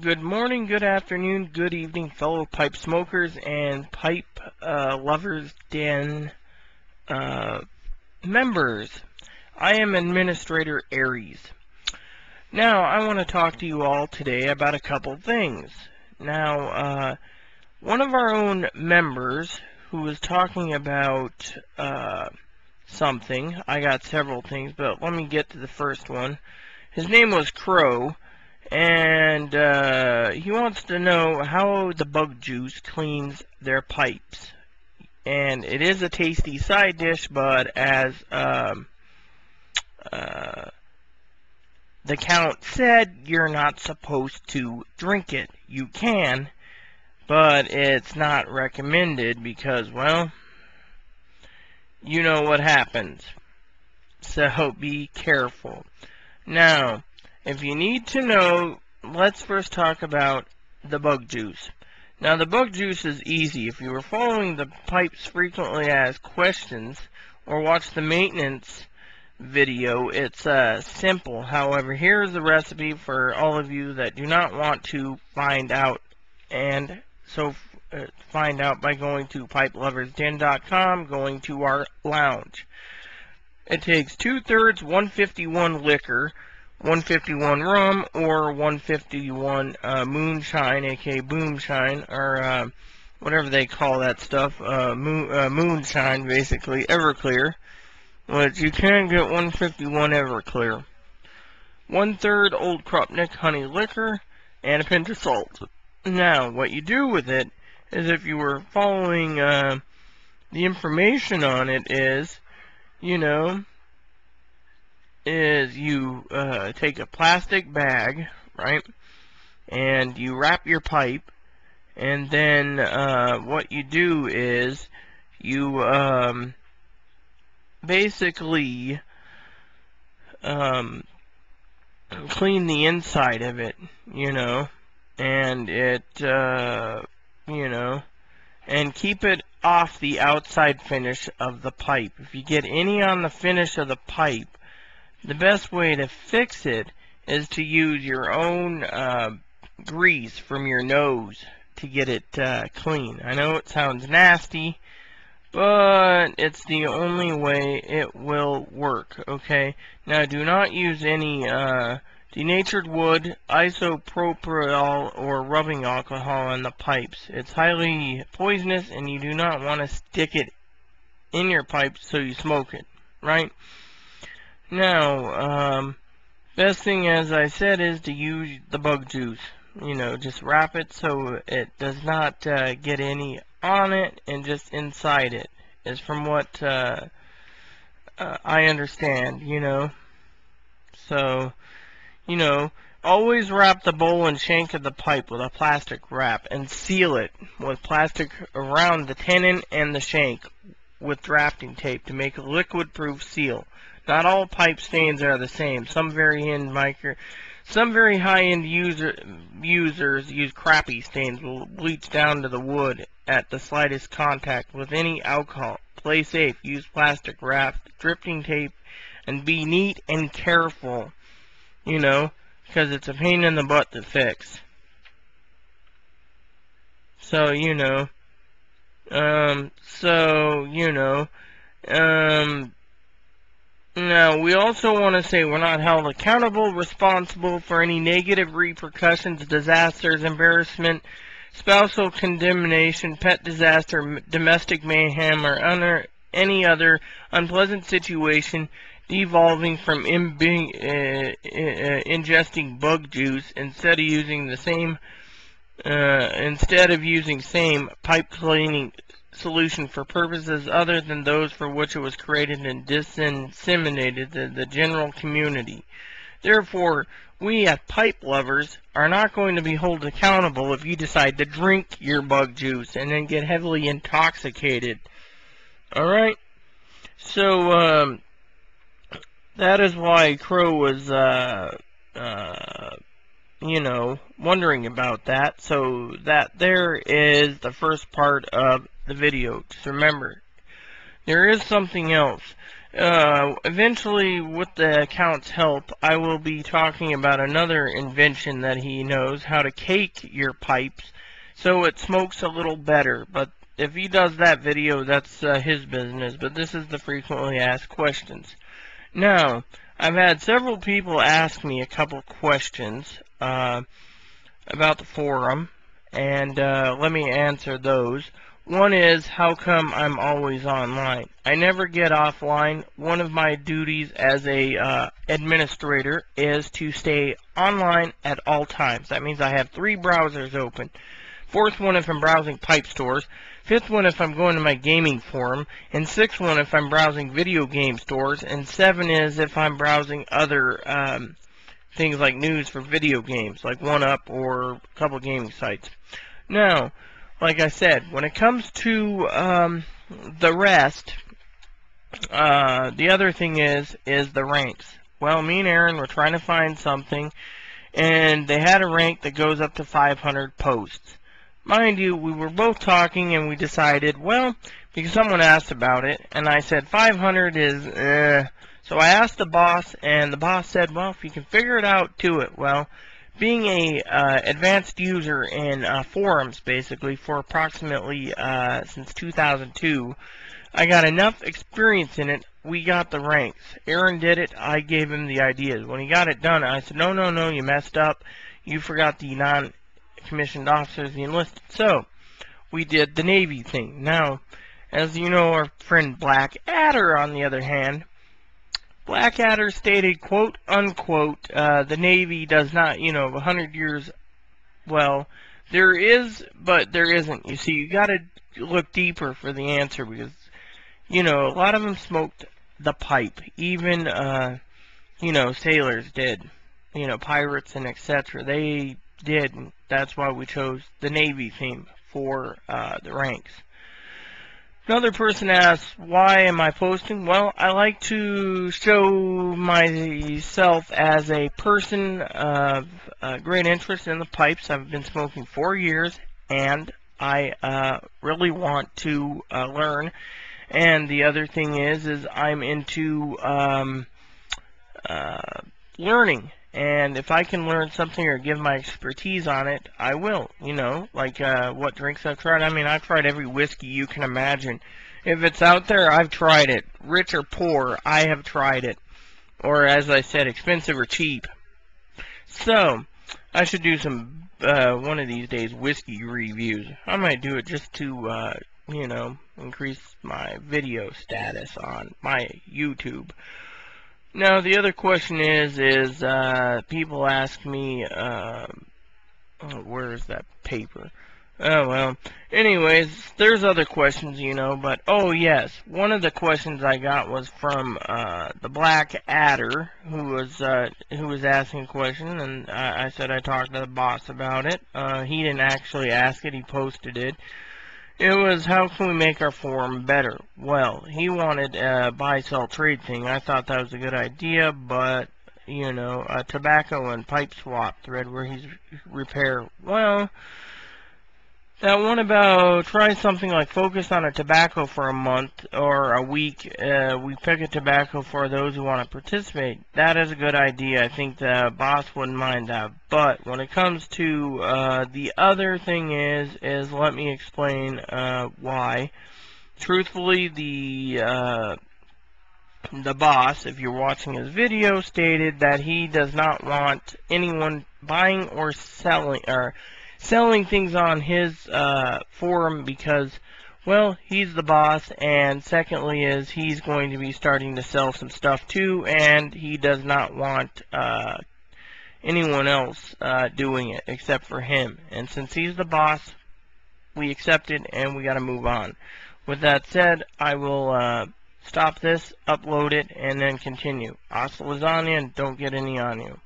Good morning, good afternoon, good evening, fellow pipe smokers and pipe lovers den members. I am Administrator Aries. Now, I want to talk to you all today about a couple things. Now, one of our own members who was talking about something, I got several things, but let me get to the first one. His name was Crow. And he wants to know how the bug juice cleans their pipes. And it is a tasty side dish, but as the count said, you're not supposed to drink it. You can, but it's not recommended because, well, you know what happens. So be careful. Now, if you need to know, let's first talk about the bug juice. Now, the bug juice is easy. If you were following the pipes frequently asked questions or watch the maintenance video, it's simple. However, here's the recipe for all of you that do not want to find out. And so find out by going to pipeloversden.com, going to our lounge. It takes 2/3 151 liquor, 151 rum, or 151 moonshine, aka boomshine, or whatever they call that stuff, moonshine, basically, Everclear, which you can get 151 Everclear. 1/3 Old Krupnik honey liquor, and a pinch of salt. Now, what you do with it is, if you were following the information on it, is, you take a plastic bag, right, and you wrap your pipe, and then what you do is you basically clean the inside of it, and and keep it off the outside finish of the pipe. If you get any on the finish of the pipe, the best way to fix it is to use your own grease from your nose to get it clean. I know it sounds nasty, but it's the only way it will work, okay? Now, do not use any denatured wood, isopropyl, or rubbing alcohol on the pipes. It's highly poisonous, and you do not want to stick it in your pipes so you smoke it, right? Now, best thing, as I said, is to use the bug juice. Just wrap it so it does not get any on it and just inside it, is from what I understand, So, always wrap the bowl and shank of the pipe with a plastic wrap and seal it with plastic around the tenon and the shank with drafting tape to make a liquid-proof seal. Not all pipe stains are the same. Some very high-end users use crappy stains, will bleach down to the wood at the slightest contact with any alcohol. Play safe. Use plastic wrap, drifting tape, and be neat and careful. Because it's a pain in the butt to fix. So, Now, we also want to say we're not held accountable, responsible for any negative repercussions, disasters, embarrassment, spousal condemnation, pet disaster, domestic mayhem, or any other unpleasant situation devolving from ingesting bug juice instead of using same pipe cleaning solution for purposes other than those for which it was created and disseminated to the general community. Therefore, we at Pipe Lovers are not going to be held accountable if you decide to drink your bug juice and then get heavily intoxicated. Alright? So, that is why Crow was, wondering about that. So that there is the first part of the video. Just remember, there is something else. Eventually, with the account's help, I will be talking about another invention that he knows, how to cake your pipes so it smokes a little better. But if he does that video, that's his business. But this is the frequently asked questions. Now, I've had several people ask me a couple questions about the forum, and let me answer those. One is, how come I'm always online? I never get offline. One of my duties as a administrator is to stay online at all times. That means I have 3 browsers open. 4th one if I'm browsing pipe stores. 5th one if I'm going to my gaming forum. And 6th one if I'm browsing video game stores. And 7 is if I'm browsing other things like news for video games, like 1UP or a couple gaming sites. Now, like I said, when it comes to the rest, the other thing is the ranks. Well, me and Aaron were trying to find something, and they had a rank that goes up to 500 posts. Mind you, we were both talking, and we decided, well, because someone asked about it, and I said 500 is, So I asked the boss, and the boss said, well, if you can figure it out, do it. Well, being a advanced user in forums, basically, for approximately since 2002, I got enough experience in it. We got the ranks. Aaron did it. I gave him the ideas. When he got it done, I said, no, you messed up. You forgot the non-commissioned officers, the enlisted. So we did the Navy thing. Now, as you know, our friend Blackadder, on the other hand, Blackadder stated, quote, unquote, the Navy does not, 100 years, well, there is, but there isn't. You see, you gotta look deeper for the answer, because, a lot of them smoked the pipe. Even, sailors did. Pirates and etc. They did, and that's why we chose the Navy theme for the ranks. Another person asks, why am I posting? Well, I like to show myself as a person of great interest in the pipes. I've been smoking 4 years, and I really want to learn. And the other thing is I'm into learning. And if I can learn something or give my expertise on it, I will, like what drinks I've tried. I mean, I've tried every whiskey you can imagine. If it's out there, I've tried it. Rich or poor, I have tried it. Or, as I said, expensive or cheap. So, I should do some, one of these days, whiskey reviews. I might do it just to, increase my video status on my YouTube. Now, the other question is people ask me, where is that paper? Oh, well, anyways, there's other questions, but, oh, yes, one of the questions I got was from, the Blackadder, who was asking a question, and I said I talked to the boss about it. He didn't actually ask it, he posted it. It was, how can we make our forum better? Well, he wanted a buy-sell-trade thing. I thought that was a good idea, but, a tobacco and pipe swap thread where he's repair. Well, that one about try something like focus on a tobacco for a month or a week. We pick a tobacco for those who want to participate. That is a good idea. I think the boss wouldn't mind that. But when it comes to the other thing is let me explain why. Truthfully, the boss, if you're watching his video, stated that he does not want anyone buying or selling things on his forum because, well, he's the boss, and secondly is he's going to be starting to sell some stuff too, and he does not want anyone else doing it except for him. And since he's the boss, we accept it and we got to move on. With that said, I will stop this, upload it, and then continue. Hasta lasagna, and don't get any on you.